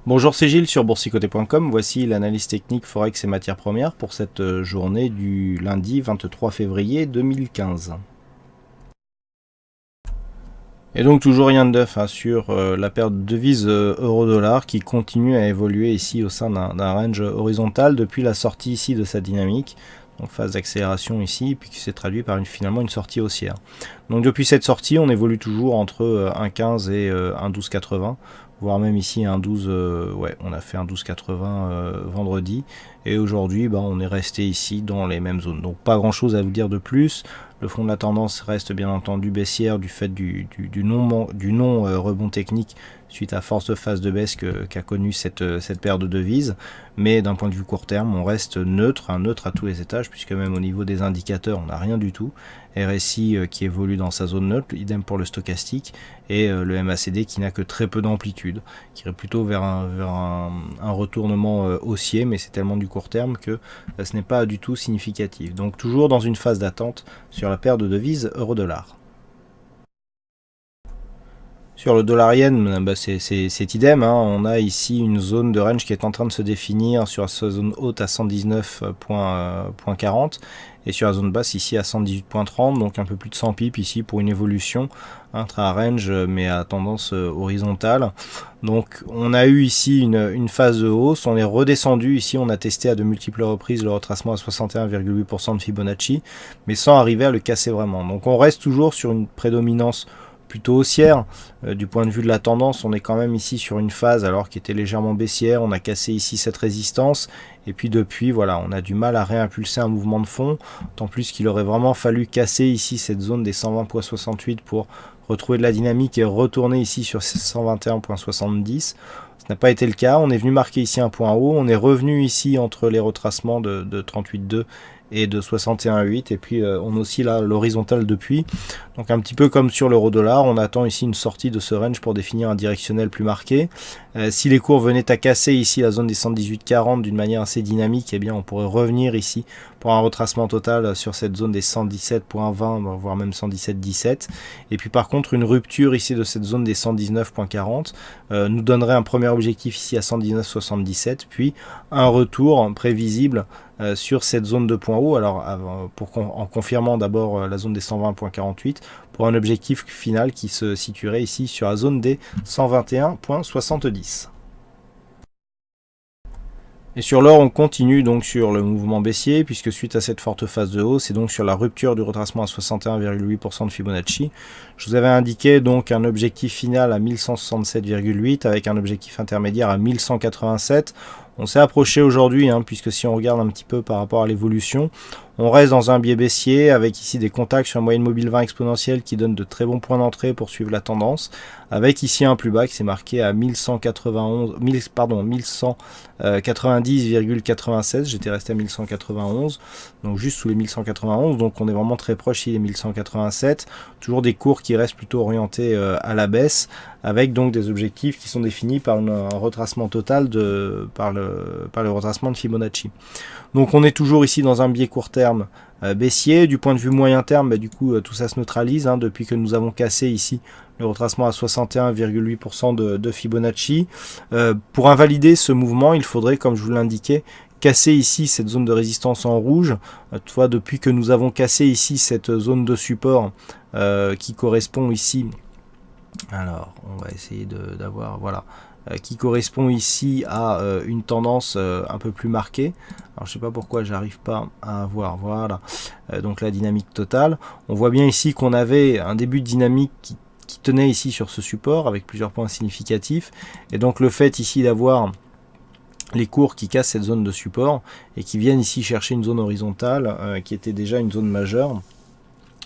Bonjour, c'est Gilles sur boursicoté.com. Voici l'analyse technique Forex et matières premières pour cette journée du lundi 23 février 2015. Et donc toujours rien de neuf sur la paire de devises euro-dollar qui continue à évoluer ici au sein d'un range horizontal depuis la sortie ici de sa dynamique. Donc phase d'accélération ici, puis qui s'est traduit par finalement une sortie haussière. Donc depuis cette sortie, on évolue toujours entre 1,15 et 1,1280, voire même ici 1,12, ouais, on a fait 1,1280 vendredi, et aujourd'hui on est resté ici dans les mêmes zones. Donc pas grand chose à vous dire de plus. Le fond de la tendance reste bien entendu baissière du fait du non rebond technique suite à force de phase de baisse qu'a connu cette paire de devises. Mais d'un point de vue court terme, on reste neutre, neutre à tous les étages, puisque même au niveau des indicateurs, on n'a rien du tout. RSI qui évolue dans sa zone neutre, idem pour le stochastique, et le MACD qui n'a que très peu d'amplitude, qui irait plutôt vers un retournement haussier, mais c'est tellement du court terme que ce n'est pas du tout significatif. Donc toujours dans une phase d'attente sur la paire de devises euro-dollar. Sur le dollar yen, c'est idem, on a ici une zone de range qui est en train de se définir sur sa zone haute à 119.40 et sur la zone basse ici à 118.30, donc un peu plus de 100 pips ici pour une évolution intra-range mais à tendance horizontale. Donc on a eu ici une phase de hausse, on est redescendu ici, on a testé à de multiples reprises le retracement à 61,8% de Fibonacci, mais sans arriver à le casser vraiment. Donc on reste toujours sur une prédominance plutôt haussière. Du point de vue de la tendance, on est quand même ici sur une phase alors qui était légèrement baissière. On a cassé ici cette résistance et puis depuis voilà, on a du mal à réimpulser un mouvement de fond, tant plus qu'il aurait vraiment fallu casser ici cette zone des 120.68 pour retrouver de la dynamique et retourner ici sur 121.70. Ce n'a pas été le cas. On est venu marquer ici un point haut, on est revenu ici entre les retracements de 38,2 et de 61,8 et puis on oscille là l'horizontale depuis. Donc un petit peu comme sur l'euro dollar, on attend ici une sortie de ce range pour définir un directionnel plus marqué. Si les cours venaient à casser ici la zone des 118,40 d'une manière assez dynamique, eh bien on pourrait revenir ici pour un retracement total sur cette zone des 117,20 voire même 117,17. Et puis par contre une rupture ici de cette zone des 119,40 nous donnerait un premier objectif ici à 119,77 puis un retour prévisible sur cette zone de point haut, alors en confirmant d'abord la zone des 120.48 pour un objectif final qui se situerait ici sur la zone des 121.70. Et sur l'or, on continue donc sur le mouvement baissier, puisque suite à cette forte phase de hausse, c'est donc sur la rupture du retracement à 61,8% de Fibonacci. Je vous avais indiqué donc un objectif final à 1167,8 avec un objectif intermédiaire à 1187. On s'est approché aujourd'hui, puisque si on regarde un petit peu par rapport à l'évolution, on reste dans un biais baissier avec ici des contacts sur la moyenne mobile 20 exponentielle qui donnent de très bons points d'entrée pour suivre la tendance, avec ici un plus bas qui s'est marqué à 1190,96. J'étais resté à 1191, donc juste sous les 1191, donc on est vraiment très proche ici des 1187. Toujours des cours qui restent plutôt orientés à la baisse, avec donc des objectifs qui sont définis par un retracement total par le retracement de Fibonacci. Donc on est toujours ici dans un biais court terme baissier. Du point de vue moyen terme, du coup tout ça se neutralise depuis que nous avons cassé ici le retracement à 61,8% de Fibonacci. Pour invalider ce mouvement, il faudrait, comme je vous l'indiquais, casser ici cette zone de résistance en rouge. Toutefois, depuis que nous avons cassé ici cette zone de support qui correspond ici, alors on va essayer d'avoir, voilà, qui correspond ici à une tendance un peu plus marquée. Alors je sais pas pourquoi j'arrive pas à avoir, voilà, donc la dynamique totale. On voit bien ici qu'on avait un début de dynamique qui tenait ici sur ce support avec plusieurs points significatifs, et donc le fait ici d'avoir les cours qui cassent cette zone de support et qui viennent ici chercher une zone horizontale qui était déjà une zone majeure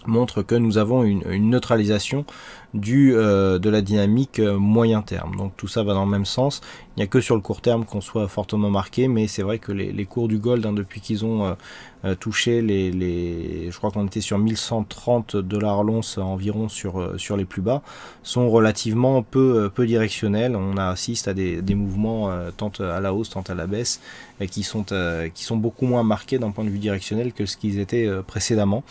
montre que nous avons une neutralisation de la dynamique moyen terme. Donc tout ça va dans le même sens. Il n'y a que sur le court terme qu'on soit fortement marqué, mais c'est vrai que les cours du gold, depuis qu'ils ont touché je crois qu'on était sur 1130 $ l'once environ sur les plus bas, sont relativement peu directionnels. On assiste à des mouvements tant à la hausse, tant à la baisse, qui sont beaucoup moins marqués d'un point de vue directionnel que ce qu'ils étaient précédemment.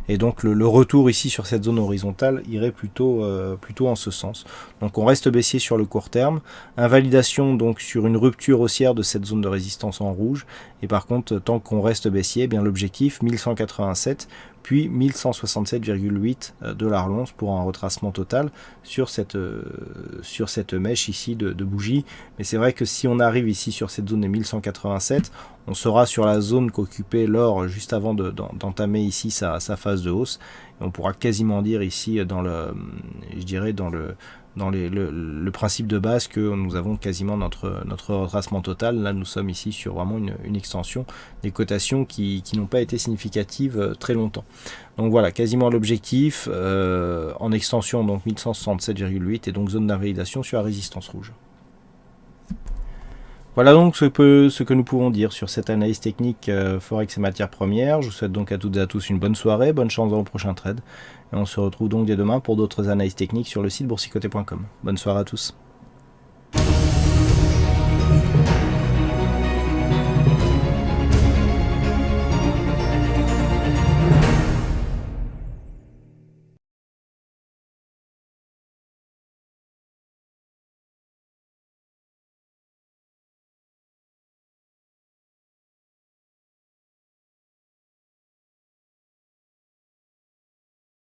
Et donc le retour ici sur cette zone horizontale irait plutôt en ce sens. Donc on reste baissier sur le court terme, invalidation donc sur une rupture haussière de cette zone de résistance en rouge, et par contre tant qu'on reste baissier, eh bien l'objectif 1187 puis 1167,8 $ l'once pour un retracement total sur cette mèche ici de bougie. Mais c'est vrai que si on arrive ici sur cette zone des 1187, on sera sur la zone qu'occupait l'or juste avant d'entamer ici sa phase de hausse. Et on pourra quasiment dire ici dans le principe de base que nous avons quasiment notre retracement total. Là nous sommes ici sur vraiment une extension des cotations qui n'ont pas été significatives très longtemps. Donc voilà, quasiment l'objectif en extension, donc 1167,8 et donc zone d'invalidation sur la résistance rouge. Voilà donc ce que nous pouvons dire sur cette analyse technique Forex et matières premières. Je vous souhaite donc à toutes et à tous une bonne soirée, bonne chance dans le prochain trade. Et on se retrouve donc dès demain pour d'autres analyses techniques sur le site boursicoté.com. Bonne soirée à tous.